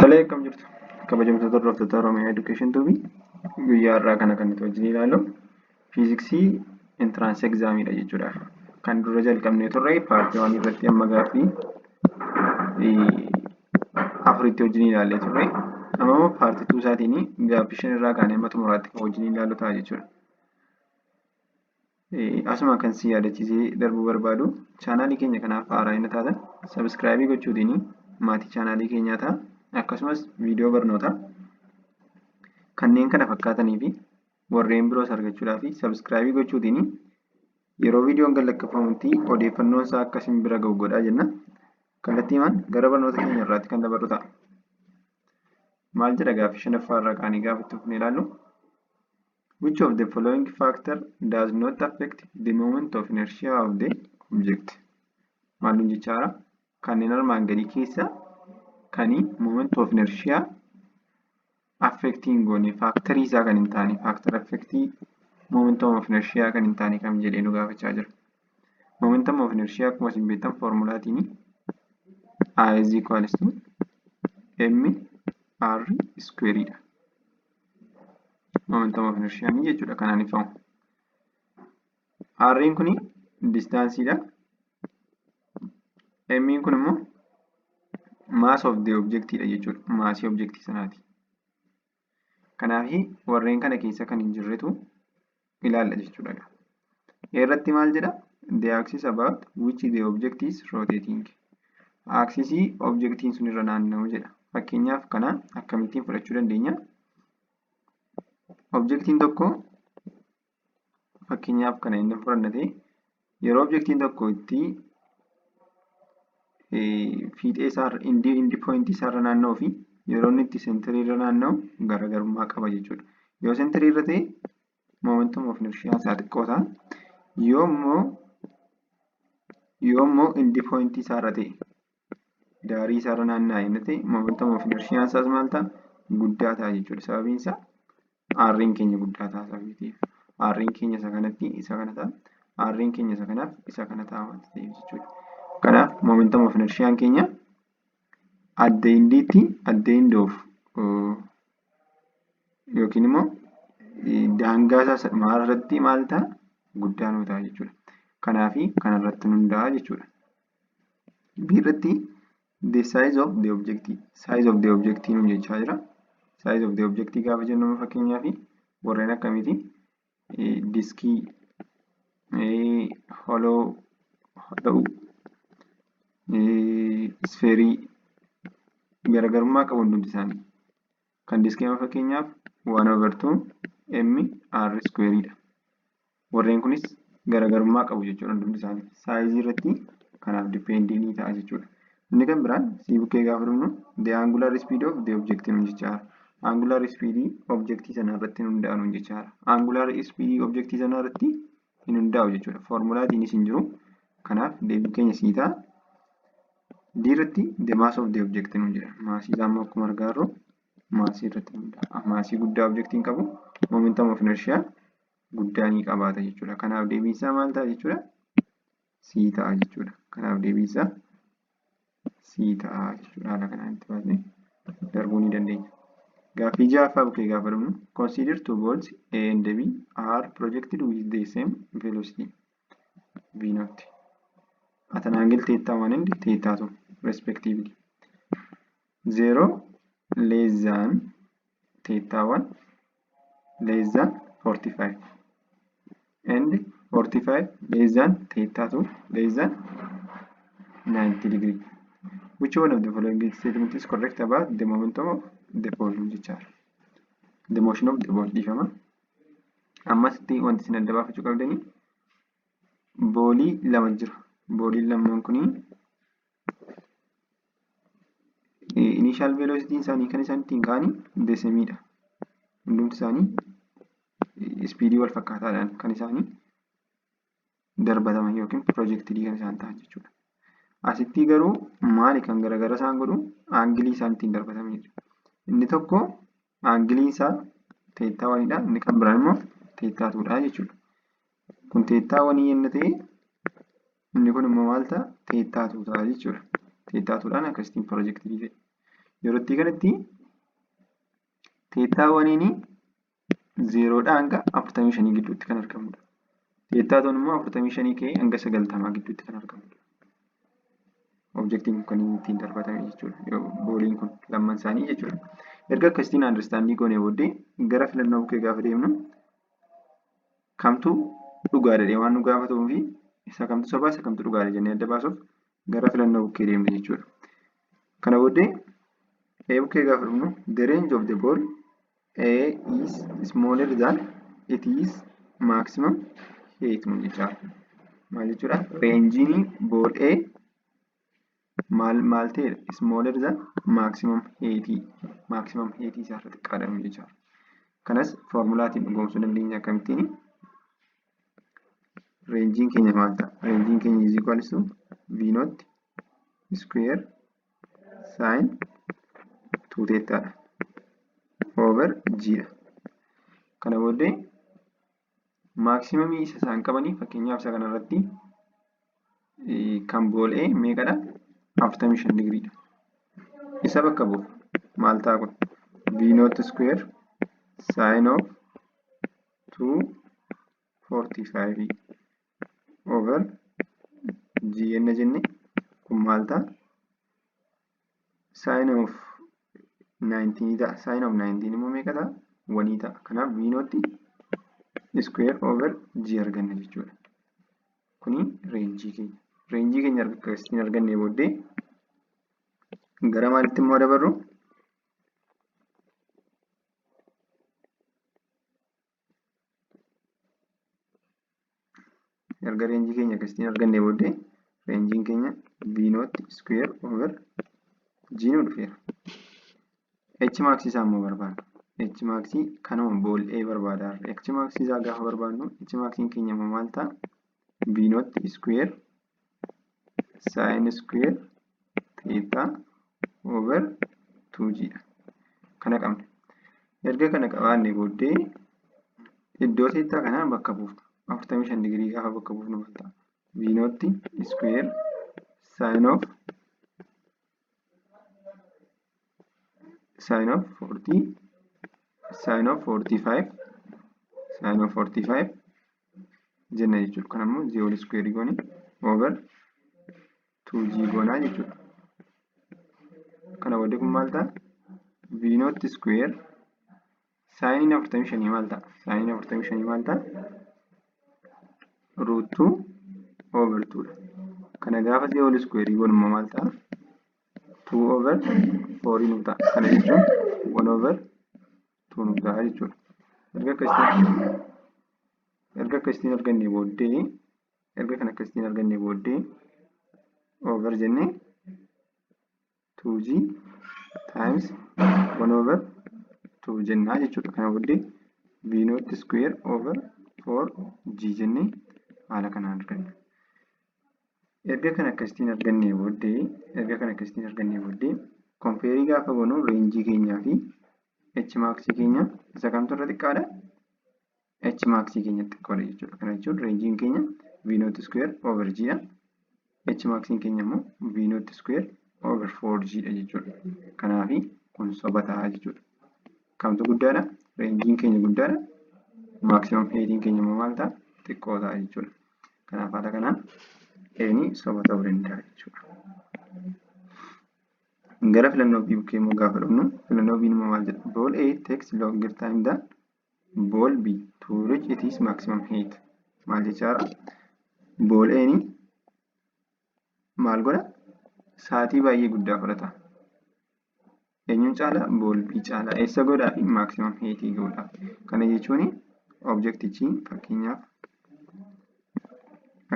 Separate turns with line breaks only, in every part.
Halee akkam jirtu kabajamtoota hordoftoota Oromiyaa Education Tuubii guyyaa har'aa kana kan nuti wajjin ilaallu fiiziksii intiraansii egzaamiidha jechuudha. Kan dura jalqabnee turre paartii 1 irratti amma gaaffii afuritti wajjin ilaallee turre. Amma immoo paartii 2 isaatiin gaaffii 5 irraa kaanee amma xumuraatti kan wajjin ilaallu ta'a jechuudha. Asuma kan si yaadachiisee darbuu barbaadu chaanaalii keenya kanaaf haaraa inni taatan sabiskiraayibii gochuutiin maatii chaanaalii keenyaa ta'a. Akkasumas viidiyoo barnootaa kanneen kana fakkaatanii fi warreen biroos argachuudhaaf sabiskiraayibii gochuutiin yeroo viidiyoon galaqqafamutti odeeffannoon isaa akka isin bira ga'u godhaa jenna. Kallattiimaan gara barnoota keenya irraatti kan dabarru ta'a. Maal jedha gaaffii 5ffaa irraa kaanii gaafa itti fufnee ilaallu? Which of the following factor does not affect the moment of inertia of the object? Maalum jechaadha. Kanneen armaan gadii keessaa kani moment of inertia affecting goone factory isaa kan hin taane factor affecting momentum of inertia kan hin taane kam jedhee nu gaafachaa jira. Momentum of inertia akkuma isin beektan formulaatiin I is equals to mr square dha. Momentum of inertia ni jechuudha kanaan ifamu. R kun distaansiidha. M kun immoo mass of the object dha jechuudha. Maasii objectii sanaati. Kanaaf warreen kana keessa kan hin jirretu ilaalla jechuudha. Irratti maal jedha? The axis about which the object is rotating. Axisii objectiin sun irra naanna'u jedha. Fakkeenyaaf kana akkamittiin fudhachuu dandeenya? Objectiin tokko fakkeenyaaf kana inni fudhannate yeroo objectiin tokko itti fiixee isaa indi point isaarra naanna'uu fi yeroo inni itti sentirii irra naanna'u garaagarummaa qaba jechuudha. Yoo sentirii irra ta'e momentum of inertia isaa xiqqoo ta'a. Yoo immoo indi point isaarra ta'e daarii isaarra naanna'aa inni ta'e momentum of inertia isaas maal ta'a? Guddaa ta'a jechuudha. Sababiin isaa R'n keenya guddaa ta'a sababiitiif. R'n keenya isa kanatti isa kana ta'a. R'n keenya isa kanaaf isa kana ta'a waan ta'eef jechuudha. Kanaaf momentum of inertia keenya at the end of yookiin immoo daangaa isaa maalirratti maal ta'a? Guddaa nuu ta'a jechuudha. Kanaaf kanarratti nu hundaa'a jechuudha. B irratti the size of the object. Size of the object nu jechaa jira. Size of the object gaafa jennu fakkeenyaaf warreen akkamiiti? Diskii, hollow, sferii garaagarummaa qabu hundi isaanii. Kan diskii fakkeenyaaf 1/2 mr square dha. Warreen kunis garaagarummaa qabu jechuudha hundi isaanii. Saayizii irratti kanaaf dippeendii ni ta'a jechuudha. Inni kan biraan C bukkee gaafa dhumnu the angular speed of the object nu jechaadha. Angular speed objectii sana irratti hundaa'u jechaadha. Angular speed objectii sana irratti hin hundaa'u jechuudha. Formulaatiin isin jiru. Kanaaf deebiin keenya C ta'a. D irratti the mass of the object nu jedha. Maasii isaa immoo akkuma argaa jirru maasii irratti hundaa'a. Maasii guddaa objectiin qabu momentum of inertia guddaa ni qabaata jechuudha. Kanaaf deebiin isaa maal ta'a jechuudha? C ta'a jechuudha. Kanaaf deebiin isaa C ta'a jechuudha. Haala kanaan itti baasnee darbuu ni dandeenya. Gaaffii 6ffaa bukkee gaafa dhumnu consider two balls A and B are projected with the same velocity V naught at an angle theta 1 and theta 2 respectively. 0 less than theta 1 less than 45 and 45 less than theta 2 less than 90 degree. Which one of the following statement is correct about the momentum of the ball? The motion of the ball. Ammasitti wanti isin adda baafachuu qabdanii boolii lama jira. Booliin lamaan kuni initial velocity isaanii kan isaan ittiin ka'anii deesemiidha. Hundumti isaanii speedii wal fakkaataadhaan kan isaanii darbataman yookiin projectidii kan isaan ta'an jechuudha. Asitti garuu maali kan garagara isaan godhu? Aangilii isaan ittiin darbatamanii. Inni tokko aangilii isaa theta 1 dha. Inni kan biraan immoo theta 2 dha jechuudha. Kun theta 1 yenna ta'e inni kun immoo maal ta'a? Theta 2 ta'a jechuudha. Theta 2 dhaan akkasitiin projectidii ta'e. Yeroo itti kanatti teettaawwaniin 0dhaa hanga 45 gidduutti kan argamudha. Teettaatuun immoo 45 ka'ee hanga 90 gidduutti kan argamudha. Objektiin kan ittiin darbatame jechuudha. Booliin kun lamman isaanii jechuudha. Erga akkasitiin andarstaandii goonee booddee gara filannoo bukkee gaafa deemnu kamtu dhugaadha jedhee waan nu gaafatuu fi isa kamtu sobaa isa kamtu dhugaadha jennee adda baasuuf gara filannoo bukkee deemna jechuudha. Kana booddee bukkee gaafa dhufnu the range of the ball A is smaller than it is maximum height jechuudha. Maal jechuudha? Reenjiin bool A maal ta'edha? Smaller than maximum height isaa irratti qaadamu jechuudha. Kanas foormulaatiin dhugoomsuu dandeenya akkamittiin? Reenjiin keenya maal ta'a? Reenjiin keenya is equals to V naught square sin 2 teettaadha. Over G dha. Kana booddee maaksimamii isa isaan qabanii fakkeenyaaf isa kanarratti kan bool A meeqadha? 45 digriidha. Isa bakka bu'u maal ta'a kun? V naught square sin of 245 over G enna jenne kun maal ta'a? Sin of 19 ta'a. Sin of 19 immoo meeqa ta'a? 1 ta'a. Kanaaf V naught square over G arganna jechuudha. Kuni reenjii keenya. Reenjii keenya akkasitiin argannee booddee gara maalitti immoo dabarru? Erga reenjii keenya akkasitiin argannee booddee reenjiin keenya V naught square over G nu dhufeera. H max isaa immoo barbaadna. H max kanuma bool A barbaada. H max isaa gaafa barbaadnu H max keenya immoo maal ta'a? V naught square sin square theta over 2G dha. Kana qabna. Erga kana qabaannee booddee iddoo theta kanaa bakka buufna. 45 digrii gaafa bakka buufnu maal ta'a? V naught square sin of 45 jenna jechuudha. Kan ammoo G whole square goone over 2G goonaa jechuudha. Kana booddee kun maal ta'a? V naught square sin 45 maal ta'a? Sin 45 maal ta'a? Root 2 over 2 dha. Kana gaafa G whole square goonu immoo maal ta'a? 2 over 4 nu ta'a. Kana jechuun 1 over 2 nu ta'a jechuudha. Erga akkasitiin argannee booddee over jennee 2G times 1 over 2 jennaa jechuudha. Kana booddee V naught square over 4G jennee haala kanaan arganna. Erga kana akkasitiin argannee booddee kompeerii gaafa goonu reenjii keenyaa fi H max keenya isa kamtu irra xiqqaadha? H max keenya xiqqoodha jechuudha. Kana jechuun reenjiin keenya V naught square over G dha. H max keenya immoo V naught square over 4G dha jechuudha. Kanaaf kun soba ta'a jechuudha. Kamtu guddaadha? Reenjiin keenya guddaadha. Maximum heightiin keenya immoo maal ta'a? Xiqqoo ta'a jechuudha. Kanaaf haala kanaan Eeni soba ta'uu danda'a jechuudha. Gara filannoo B bukkee immoo gaafa dhufnu filannoo B immoo maal jedha? Ball A takes longer time than ball B to reach its maximum height. Maal jechaadha? Ball A maal godha? Sa'aatii baay'ee guddaa fudhata. Eenyuun caala? Ball B caala. Eessa godhaa fi maximum height godha. Kana jechuun objektichi fakkeenyaaf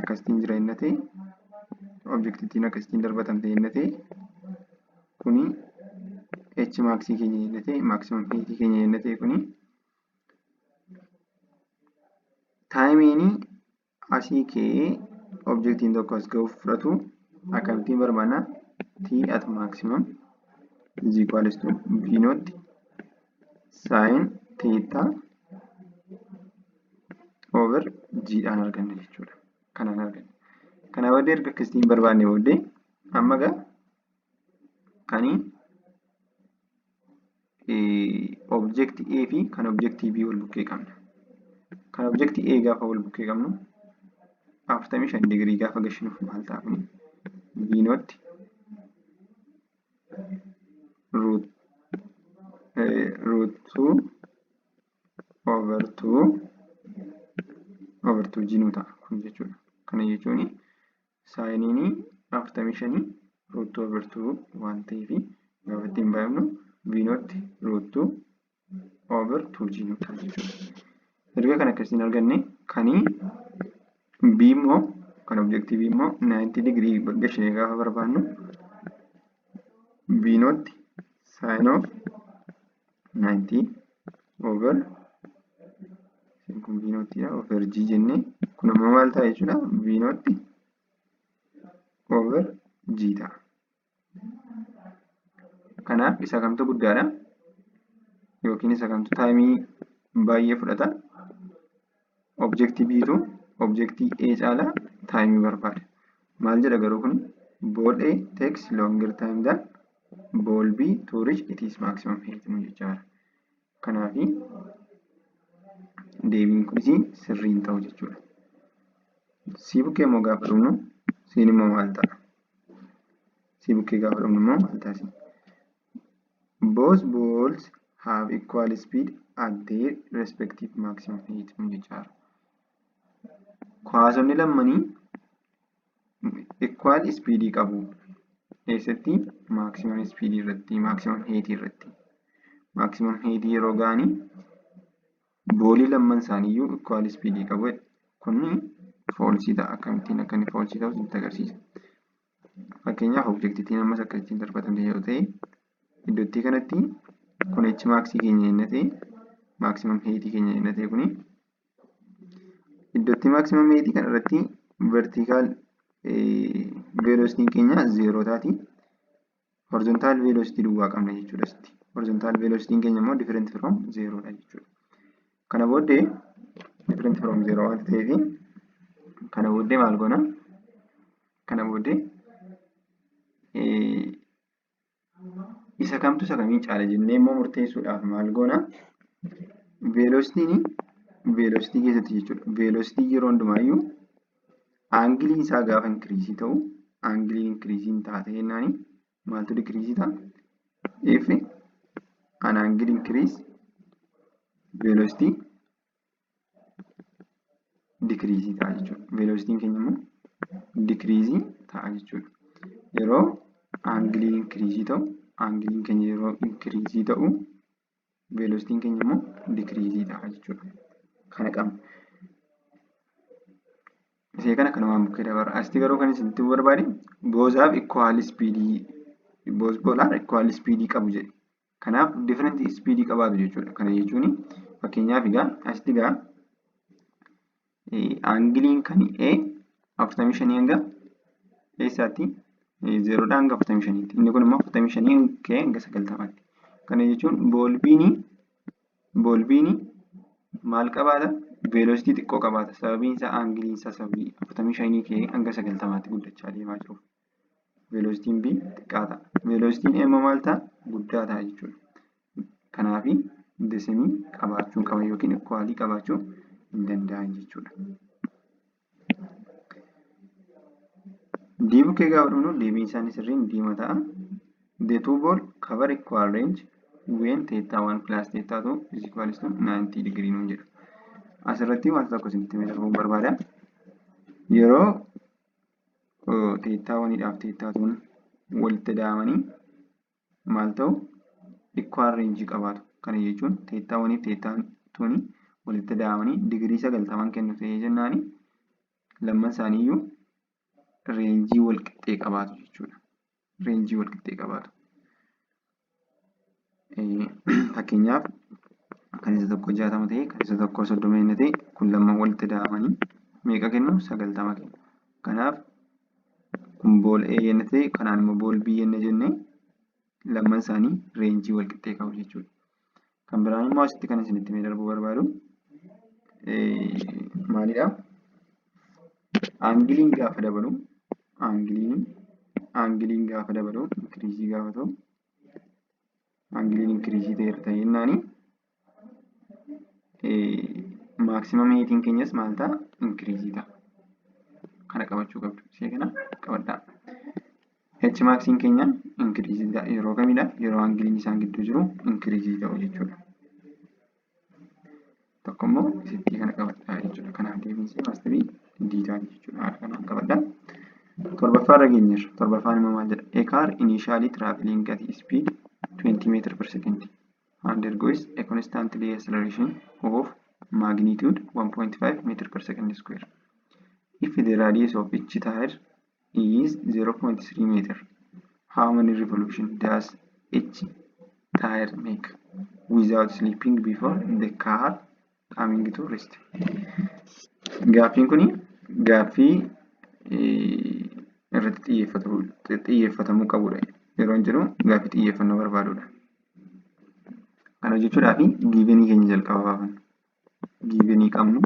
akkasitiin jira inni ta'e objektiitiin akkasitiin darbatamte inni ta'e kuni H max keenya inni ta'e maximum height keenya inni ta'e kuni taayimiin asii ka'ee objektiin tokko as ga'uuf fudhatu akkamittiin barbaadna? T at maximum is equals to V naught sin theta over G dhaan arganna jechuudha. Kanaan arganna. Kana booddee erga akkasitiin barbaadne booddee amma kani objectii A fi kan objectii B wal bukkee qabna. Kan objectii A gaafa wal bukkee qabnu 45 digirii gaafa gashinuuf maal ta'a kuni? B nootti root 2 over 2 G nuu ta'a kun jechuudha. Kana jechuun saayiniin 45 root 2 over 2 waan ta'eef gaafa ittiin baay'ifnu B nootti root 2 over 2G nuu ta'a jechuudha. Erga kan akkasiin arganne kanii B immoo kan objectii B immoo 90 digirii gashinee gaafa barbaannu B nootti sin of 90 over kun B nootti over G jennee kun ammoo maal ta'a jechuudha? B nootti over G ta'a. Kanaaf isa kamtu guddaadha yookiin isa kamtu taayimii baay'ee fudhata? Objectii B'tu objectii A caalaa taayimii barbaada. Maal jedha garuu kun? Ball A takes longer time than ball B to reach its maximum height jechaadha. Kanaaf deebiin kunis sirrii hin ta'u jechuudha. C bukkee immoo gaafa dhumnu C'n immoo maal ta'a? C bukkee gaafa dhumnu immoo maal ta'a? Both balls have equal speed at their respective maximum height jechaadha. Kuwaasonni lamanii equal speed qabu. Eessatti? Maximum speed irratti, maximum height irratti. Maximum height yeroo ga'anii boolii lamman isaaniiyyuu equal speed qabu. Kunni falsii ta'a. Akkamittiin akka inni falsii ta'u sitti agarsiisa. Fakkeenyaaf objectiin ammas akka ittiin darbatamte yoo ta'e iddootti kanatti kun h maxii keenya inni ta'e maximum height keenya inni ta'e kuni iddootti maximum height kana irratti vertical velocity keenya 0 taati. Horizontal velocity duwwaa qabna jechuudha. Horizontal velocity keenya immoo different from 0 dha jechuudha. Kana booddee different from 0 waan ta'eef kana booddee maal goona? Kana booddee isa kamtu isa kamii caala jennee immoo murteessuudhaaf maal goona? Velocity keessatti jechuudha. Velocity yeroo hundumaayyuu aangilii isaa gaafa increase ta'u aangiliin increase taate jennaani maaltu decrease ta'a? If an angle increase velocity decrease ta'a jechuudha. Velocity keenya immoo decrease ta'a jechuudha. Yeroo aangiliin increase ta'u aangiliin keenya yeroo increase ta'u velocity keenya immoo decrease ta'a jechuudha. Kana qabna. Isee kana kanumaan bukkee dabarra. Asitti garuu kan isinitti barbaade boozaaf equal speed both polar equal speed qabu jedhe. Kanaaf different speed qabaatu jechuudha. Kana jechuun fakkeenyaaf asitti aangiliin kan A 45 hanga eessaatti 0 dha hanga 45tti. Inni kun immoo 45 ka'ee hanga 90tti. Kana jechuun boolbiin maal qabaata? Velocity xiqqoo qabaata. Sababiin isaa aangiliin isaa sababii 45 ka'ee hanga 90tti guddachaa deemaa jiru. Velocitiin B xiqqaa ta'a. Velocitiin A immoo maal ta'a? Guddaa ta'a jechuudha. Kanaaf desemii qabaachuu qaba yookiin equalii qabaachuu hin danda'an jechuudha. D bukkee gaafa dhumnu deebiin isaanii sirriin diima ta'a. The two ball cover equal range when theta 1 plus theta 2 is equal to 90 degree nuun jedha. Asirratti wanta tokko isinitti darbuun barbaada. Yeroo theta 1dhaaf theta 2 walitti daamanii maal ta'u? Equal range qabaatu. Kana jechuun theta 1 fi theta 2 walitti daamanii digirii 90 kennu ta'ee jennaani lamman isaaniiyyuu reenjii wal qixxee qabaatu jechuudha. Reenjii wal qixxee qabaatu. Fakkeenyaaf kan isa tokko 60 ta'e kan isa tokko 30 ta'e kun lamman walitti daamanii meeqa kennu? 90 kennu. Kanaaf kun bool A yenna ta'e kanaan immoo bool B yenna jennee lamman isaanii reenjii wal qixxee qabu jechuudha. Kan biraan immoo asitti kan isinitti mee darbuu barbaadu maalidha? Aangiliin gaafa dabalu aangiliin gaafa dabalu increase gaafa ta'u Aangiliin inkiriisii ta'eera ta'e jennaani maaksimaam heetiin keenyas maal ta'a? Inkiriisii ta'a. Kana qabachuu qabdu. Ishee kana qabadhaa. H maaksiin keenya inkiriisii ta'a. Yeroo kamidha? Yeroo aangiliin isaan gidduu jiru inkiriisii ta'u jechuudha. Tokko immoo isittii kana qabadhaa jechuudha. Kanaaf deebiinsi maasterii D ta'a jechuudha. Haala kanaan qabadhaa. Torbaffaarra geenyeerra. Torbaffaan immoo maal jedha? A car initially traveling at speed 20 meter per second undergoes a constant deceleration of magnitude 1.5 meter per second square. If the radius of each tire is 0.3 meter, how many revolutions does each tire make without slipping before the car coming to rest? Gaaffiin kuni gaaffii irratti xiyyeeffatamuu qabudha. Yeroo hin jedhu gaaffii xiyyeeffannoo barbaadudha. Kana jechuudhaaf giivenii keenya jalqaba baafanna. Giivenii qabnu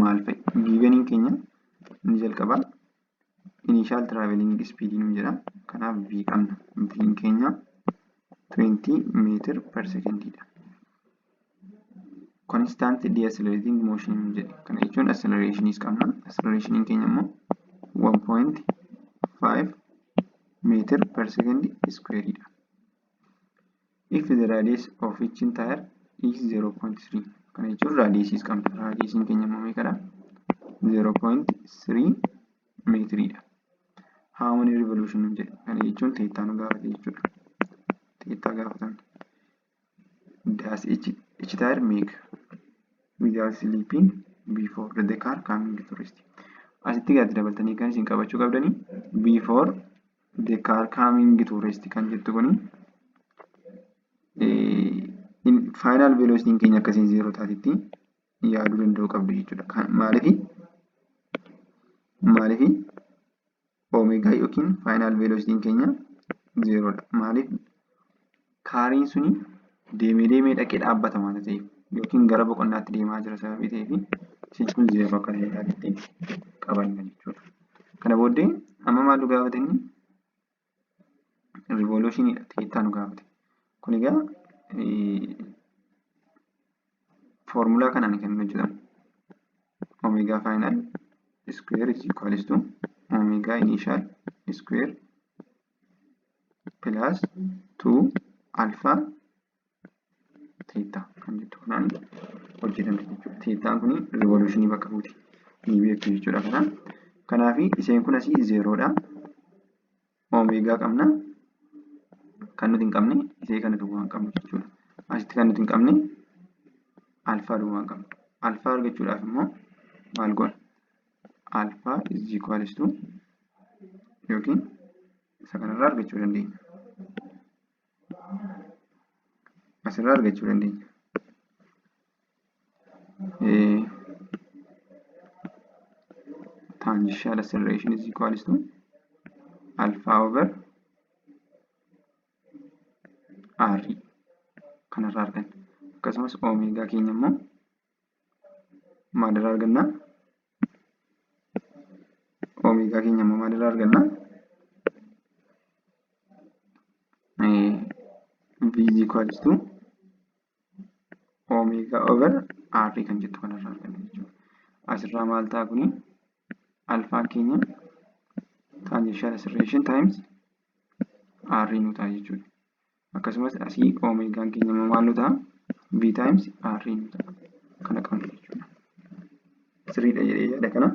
maal fa'i? Giiveniin keenya inni jalqabaa initial traveling speed nu jedha. Kanaaf V qabna. V'n keenya 20 meter per second dha. Constant decelerating motion nu jedha. Kana jechuun accelerationis qabna. Accelerationin keenya immoo 1.5 meter per second square dha. If the radius of each tire is 0.3, kana jechuun raadiyeesiis qabna. Raadiyeesiin keenya immoo meeqadha? 0.3 meetiridha. How many revolution nu jedha. Kana jechuun teettaa nu gaafate jechuudha. Teettaa gaafatan. Does each tire make without sleeping before the car coming to rest? Asitti gaatii dabaltanii kan isin qabachuu qabdanii before the car coming to rest kan jettu kuni final velocity keenya akkasiin 0 taatitti yaaduu danda'uu qabdu jechuudha. Maaliif omeegaa yookiin final velocity keenya 0 dha. Maaliif kaariin suni deemee dhaqee dhaabbata waan ta'eef yookiin gara boqonnaatti deemaa jira sababii ta'eef isin kun 0 akka ta'e yaadatti qabanna jechuudha. Kana booddee amma maal nu gaafatanii? Revolutionidha. Teettaa nu gaafate. Kun egaa formulaa kanaan kan hojjetamu. Omega final square is equals to omega initial square plus 2 alpha theta kan jettu kanaan hojjetamte jechuudha. Theetaan kun revolutionii bakka buuti. Ni beektu jechuudha. Kanaaf isheen kun asii 0 dha. Omega qabna. Kan nuti hin qabne ishee kana duwwaa hin qabnu jechuudha. Asitti kan nuti hin qabne alfaa duwwaa hin qabnu. Alfaa argachuudhaaf immoo maal goona? Alpha is equals to yookiin isa kanarraa argachuu dandeenya. Asirraa argachuu dandeenya. Tangential acceleration is equals to alpha over R kanarraa arganna. Akkasumas omeegaa keenya immoo maalirraa arganna? Omeegaa keenya immoo maalirraa arganna? V is equals to omega over R kan jettu kanarraa arganna jechuudha. Asirraa maal ta'a kuni? Alfaan keenya tangential acceleration times R nu ta'a jechuudha. Akkasumas asii omeegaan keenya immoo maal nu ta'a? V times R nu ta'a. Kana qabna jechuudha. Sirriidha jedhee yaada kana.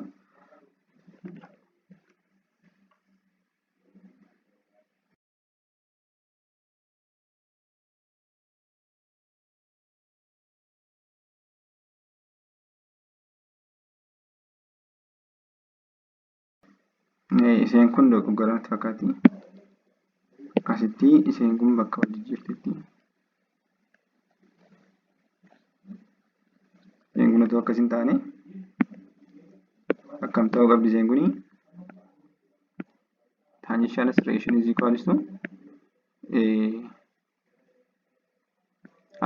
Isheen kun dogoggora natti fakkaatti. Asitti isheen kun bakka hojii jirtetti. Isheen kun otoo akkas hin taane akkam ta'uu qabdi isheen kuni? Tangential acceleration is equals to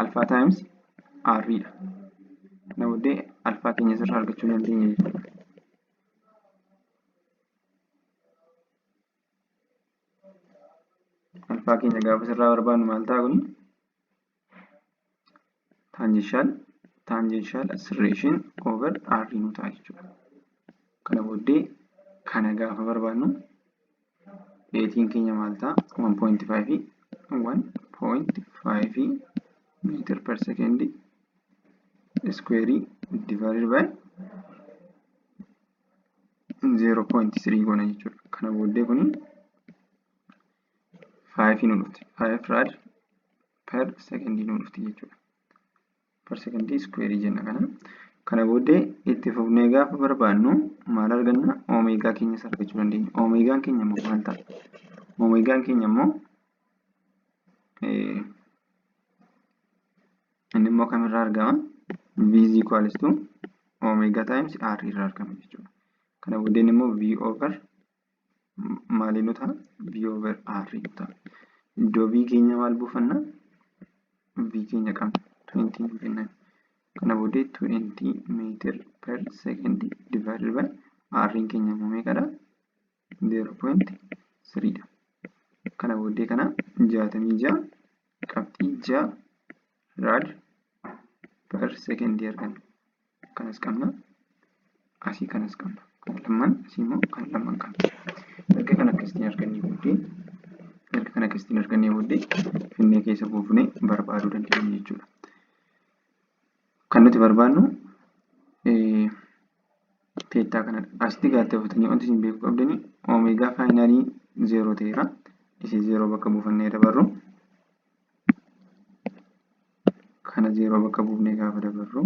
alpha times R dha. Kana booddee alpha keenya asirraa argachuu dandeenya jechuudha. alfaa keenya gaafa sirraa barbaannu maal ta'a kuni? Tangential acceleration over r nu ta'a jechuudha. Kana booddee kana gaafa barbaannu eetiin keenya maal ta'a? 1.5 meter per second square divided by 0.3 goona jechuudha. Kana booddee kuni 5 nu dhufti. 5 rad per second nu dhufti jechuudha. Per second square jenna kana. Kana booddee itti fufnee gaafa barbaannu maal arganna? Omeegaa keenya argachuu dandeenya. Omeegaan keenya immoo maal ta'a? Omeegaan keenya immoo inni immoo kamirraa argama? V is equals to omega times r irraa argama jechuudha. Kana booddeen immoo V over maali nu ta'a? V over r nu ta'a. Iddoo V keenya maal buufanna? V keenya qabna 20 nu kennan. Kana booddee 20 meter per second divided by r keenya immoo meeqadha? 0.3 dha. Kana booddee kana 66.6 rad per second arganna. Kanas qabna. Asii kanas qabna. Kan lamaan asii immoo kan lamaan qabna. Erga kana akkasitti argannee booddee finnee keessa buufnee barbaaduu dandeenya jechuudha. Kan nuti barbaannu teettaa kanadha. Asitti gaazexeeffatanii wanti isin beekuu qabdanii omeegaa faayinaalii 0 ta'eera. Isii 0 bakka buufannee dabarru. Kana 0 bakka buufnee gaafa dabarru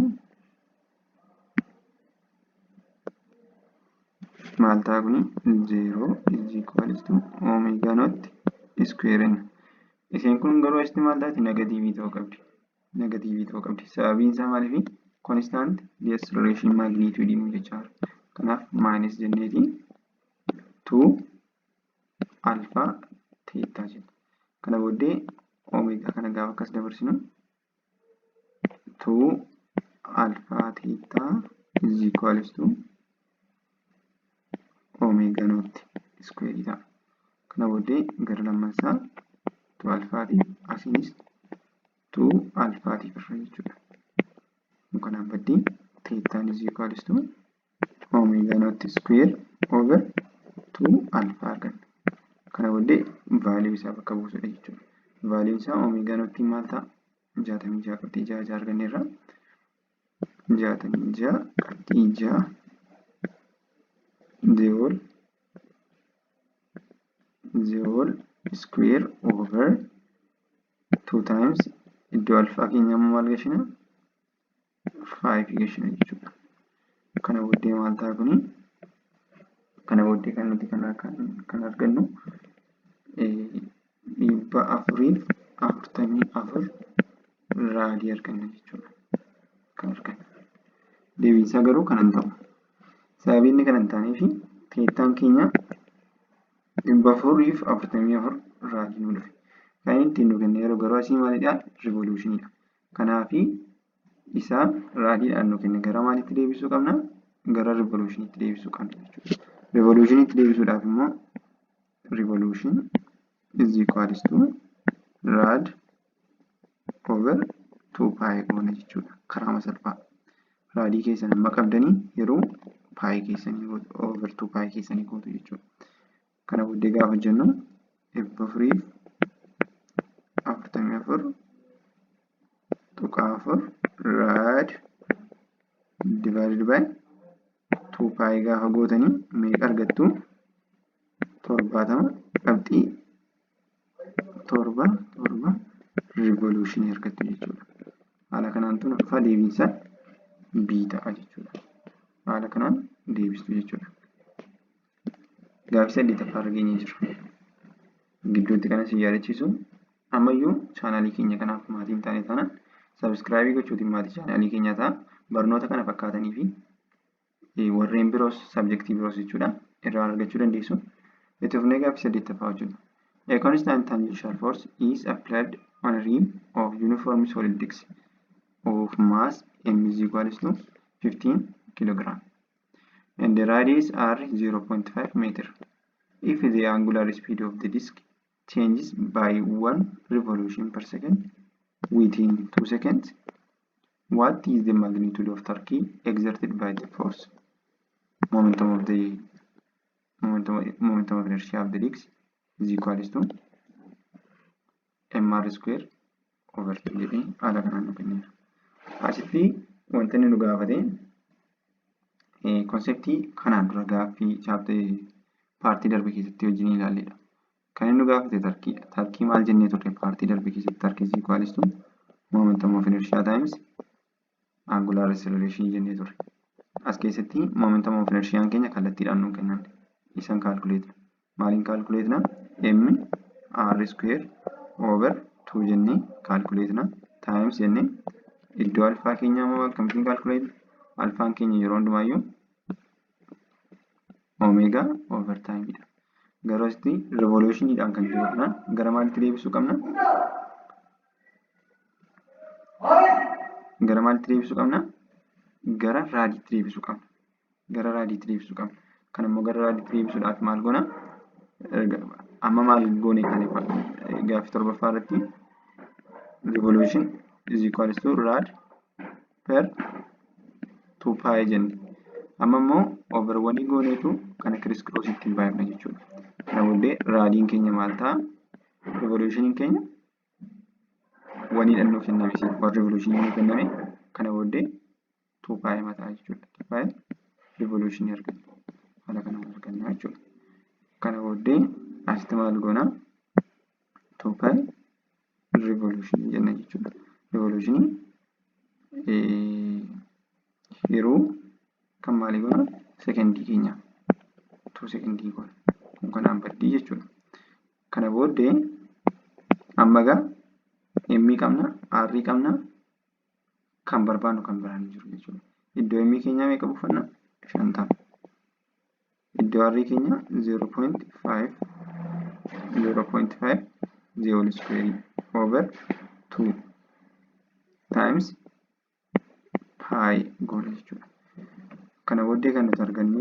maal ta'a kuni? 0 is equals to omega naught square n. Isheen kun garuu asitti maal taati? Negatiivii ta'uu qabdi. Sababiin isaa maaliifi? Constant deceleration magnitude nu jechaadha. Kanaaf minus jenneeti 2 alpha theta jenna. Kana booddee omega kana gaafa akkas dabarsinu 2 alpha theta is equals to omega naught square ta'a. Kana booddee gara lammasaa 2 alphaatiif asiinis 2 alphaatiif irra jechuudha. Kanaan baddii theta is equals to omega naught square over 2 alpha arganna. Kana booddee value isaa bakka buusudha jechuudha. Value isaa omega naught maal ta'a? 66.6 arganneerra. 66.6 the whole square over 2 times iddoo alpha keenya maal gashina? 5 gashina jechuudha. Kana booddee maal ta'a kuni? Kana booddee kan nuti kan argannu 444 raadii arganna jechuudha. Kan arganna. Deebiin isaa garuu kanan ta'u. Sababii inni kana hin taaneefi teettaan keenya 444 raadii nu dhufe. Kan inni ittiin nu kenne yeroo garuu asii maalidha? Revolutionidha. Kanaafi isaa raadiidhaan nu kenne gara maalitti deebisuu qabna? Gara revolutionitti deebisuu qabna jechuudha. Revolutionitti deebisuudhaaf immoo revolution is equals to rad over 2 pi goona jechuudha. Karaa salphaa. Raadii keessan amma qabdanii yeroo pi keessanii over 2 pi keessanii gootu jechuudha. Kana booddee gaafa jennu 444 rad divided by 2 pi gaafa gootanii meeqa argattu? 70.7 revolution argattu jechuudha. Haala kanaan tun dhufa deebiinsa B ta'a jechuudha. Haala kanaan deebistu jechuudha. Gaaffii 8 argeenye jira. Gidduutti kanas yaadachiisu ammayyuu chaanaalii keenya kanaaf maatiin taane taanaan sabskraayibii gochuutiin maatii chaanaalii keenyaa ta'a. Barnoota kana fakkaatanii fi warreen biroos sabjektii biroos jechuudha irraa argachuu dandeessu. Itti fufnee gaaffii 8 hojjenna. A constant tangential force is applied on a rim of uniform solid disc of mass m is equals to 15 kg and the radius are 0.5 meter. If the angular speed of the disc changes by 1 revolution per second within 2 seconds. What is the magnitude of Turkey exerted by the force? Momentum of inertia of the disc is equals to mr square over 2 jedhee haala kanaan nu kenneera. Asitti wanti inni nu gaafate konseptii kanaan dura gaaffii paartii darbe keessatti wajjin ilaalledha. Kan inni nu gaafate tarkiidha. Tarkii maal jennee turre paartii darbe keessatti tarkii is equals to momentum of inertia times angular acceleration jennee turre. As keessatti momentum of inertia keenya kallattiidhaan nu kennamne. Isan calculate. Maaliin calculate na? M r square over 2 jennee calculate na times jennee iddoo alfaa keenya immoo akkamitiin calculate? Alfaan keenya yeroo hundumaayyuu omega over time dha. Garuu asitti revolutioniidhaan kan jirudha. Gara maalitti deebisuu qabna? Gara maalitti deebisuu qabna? Gara raadiitti deebisuu qabna. Gara raadiitti deebisuu qabna. Kan immoo gara raadiitti deebisuudhaaf maal goona? Amma maal goone kan gaaffii torbaffaa irratti revolution is equals to rad per 2 pi jenne. Amma immoo over 1 gooneetu kana criss cross ittiin baay'ifna jechuudha. Kana booddee raadiin keenya maal ta'a? Revolutioniin keenya 1 dhaan nuuf kenname revolutioniin nuuf kenname kana booddee 2 pi mataa jechuudha. 2 pi revolutionii arganna. Haala kanaan arganna jechuudha. Kana booddee asitti maal goona? 2 pi revolutionii jenna jechuudha. Revolutionii yeroo kan maalii goona? Sekendii keenya 2 sekendii goona. Kun kanaan baddii jechuudha. Kana booddee amma egaa M qabna, R qabna, kan barbaannu kan biraan jiru jechuudha. Iddoo M keenya meeqa buufanna? 50. Iddoo R keenya 0.5 the whole square over 2 times pi goona jechuudha. Kana booddee kan nuti argannu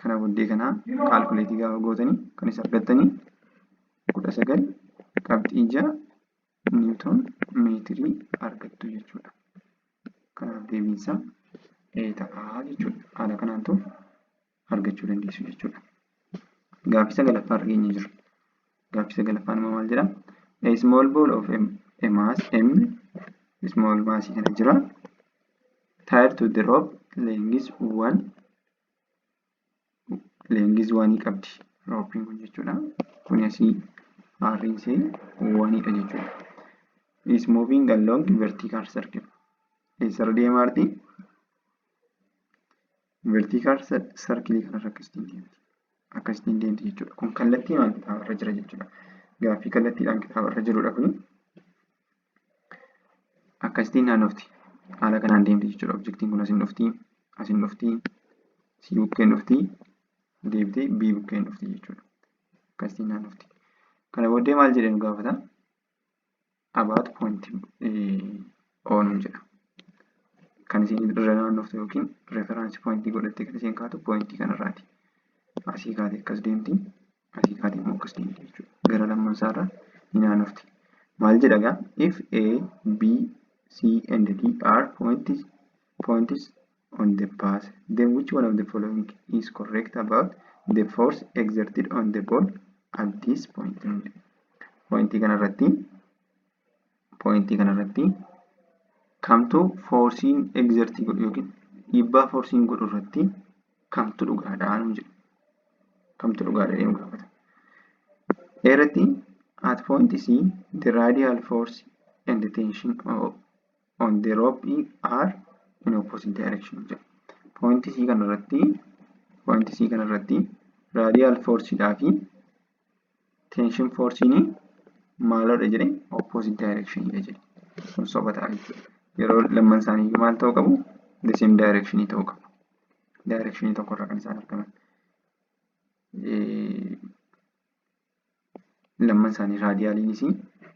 kana booddee kana calculate gaafa gootanii kan isa argattanii 19.6 Newton meetirii argattu jechuudha. Kanaaf deebiinsa ta'aa jechuudha. Haala kanaantu argachuu dandeessu jechuudha. Gaaffii sagalaffaa argeenye jiru. Gaaffii sagalaffaan immoo maal jedha? A small ball of a mass m small mass kana jira. Tied to the rope length 1 qabdi. Rooppiin kun jechuudha. Kun asii harriin ishee 1 dha jechuudha. Is moving along vertical circle. Eessarra deemaa jirti? Vertical circle kanarra akkasitiin deemti jechuudha. Kun kallattii maal kitaabarra jira jechuudha. Gaaffii kallattiidhaan kitaabarra jirudha kuni. Akkasitiin naannofti. Haala kanaan deemti jechuudha. Objektiin kun asin dhufti, C bukkeen dhufti, deebitee B bukkeen dhufti jechuudha. Akkasitiin naannofti. Kana booddee maal jedhee nu gaafata? About point on jedha. Kan isin irra naannoftu yookiin reference point godhattee kan isin kaatu pointii kanarraati. Asii kaatee akkas deemti, asii kaatee immoo akkas deemti jechuudha. Gara lamman isaarra ni naannofti. Maal jedha egaa? If A, B, C and D are points on the path, then which one of the following is correct about the force exerted on the ball at this point? Pointii kanarratti kamtu forsiin exertii godhu yookiin dhiibbaa forsiin godhu irratti kamtu dhugaadha nu jedhu. Kamtu dhugaadha jedhee nu gaafata. Irratti at point C the radial force and the tension on the rope are in opposite direction jedha. Point C kanarratti radial forceidhaa fi tension forceini maaloodha jedhee opposite directionidha jedhe. Kun soba ta'a jechuudha. Yeroo lamman isaanii maal ta'uu qabu? The same directionii ta'uu qabu. Directionii tokkorra kan isaan argaman. Lamman isaanii raadiyaaliinis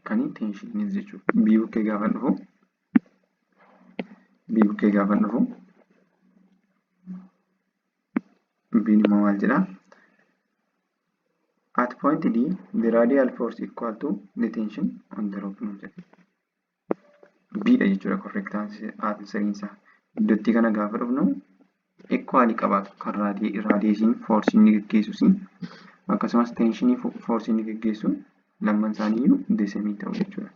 kan tensioniinis jechuudha. B bukkee gaafa dhufu B'n immoo maal jedhaa? At point D, the radial force equal to the tension on the rope. B dha jechuudha correct answeriin isaa. Iddootti kana gaafa dhufnu equal qabaatu kan radiation force inni geggeessus akkasumas tension force inni geggeessu lamman isaaniiyyuu the same ta'u jechuudha.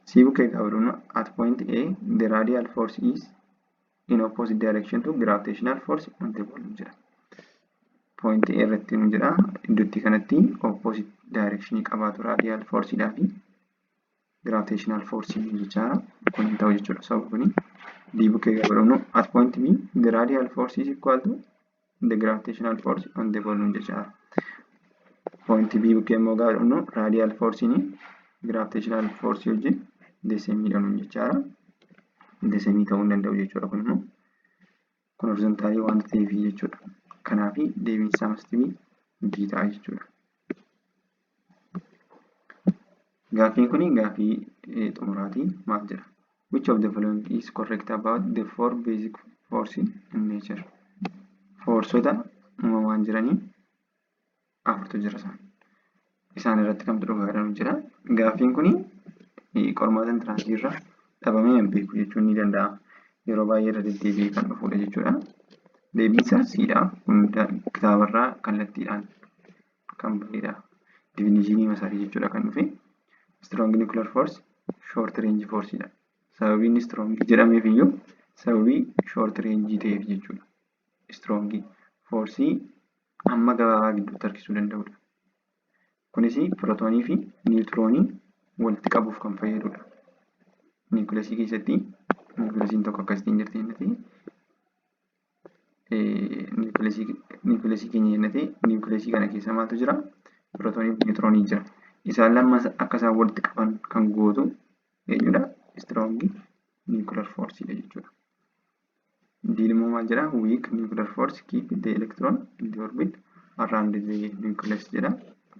C bukkee gaafa dhufnu at point A, the radial force is in opposite direction to gravitational force on the ball jedha. Point A irratti nu jedha iddootti kanatti opposite direction qabaatu radial force dhaa fi gravitational force jechaadha. Kun ta'u jechuudha. Sababa kuni D bukkee gaafa dhufnu at point B, the radial force is equal to the gravitational force on the ball jechaadha. Point B bukkee immoo gaafa dhufnu radial force ni gravitational force wajjin the same dha jechaadha. The same ta'uu hin danda'u jechuudha kun immoo. Kun horizontaalii waan ta'eef jechuudha. Kanaaf deebiin isaa must be B ta'a jechuudha. Gaaffiin kun gaaffii xumuraati. Maal jedha? Which of the following is correct about the four basic forces in nature? Forceota uumamaan jiranii afurtu jira isaan. Isaan irratti kamtu dhugaadhaan jira. Gaaffiin kun qormaata intiransii irra dhabamee hin beeku jechuun ni danda'ama. Yeroo baay'ee irra deddeebi'ee kan dhufudha jechuudha. Deebiin isaa Cdha. Kun kitaabarraa kallattiidhaan kan bahedha. Definitionii masaarii jechuudha kan dhufe. Strong nuclear force short range force dha. Sababii inni strong jedhameef iyyuu sababii short range ta'eef jechuudha. Strong force amma gabaabaa gidduutti harkisuu danda'udha. Kunis pirootoonii fi niwutiroonii walitti qabuuf kan fayyadudha. Niwukileesii keessatti niwukileesiin tokko akkasitiin jirti jennee niwukileesii keenya jennee niwukileesii kana keessa maaltu jira? Pirootoonii fi niwutiroonii jira. Isaan lammas akka isaan walitti qaban kan gootu eenyudha? Strong nuclear force dha jechuudha. D immoo maal jedha? Weak nuclear force keep the electron in the orbit around the nucleus jedha.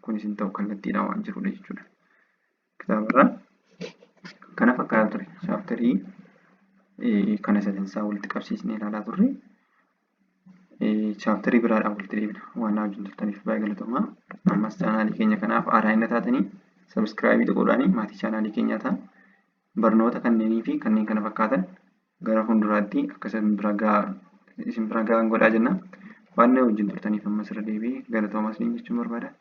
Kunis hin ta'u kallattiidhaan waan jirudha jechuudha. Kitaabarraa kana fakkaata ture. Chaaptarii kana sadansaa walitti qabsiisnee ilaalaa turre. Chaaptarii biraadhaan walitti deebina. Waan wajjin turtaniif baay'ee galatoomaa. Ammas chaanaalii keenya kanaaf haaraa hin taatanii sabskraayibii godhaanii maatii chaanaalii keenyaa ta'aa. Barnoota kanneenii fi kanneen kana fakkaatan gara fuulduraatti akka isin bira gahan godhaa jenna. Waan wajjin turtaniif ammas irra deebi'ee galatoomaa isiniin jechuun barbaada.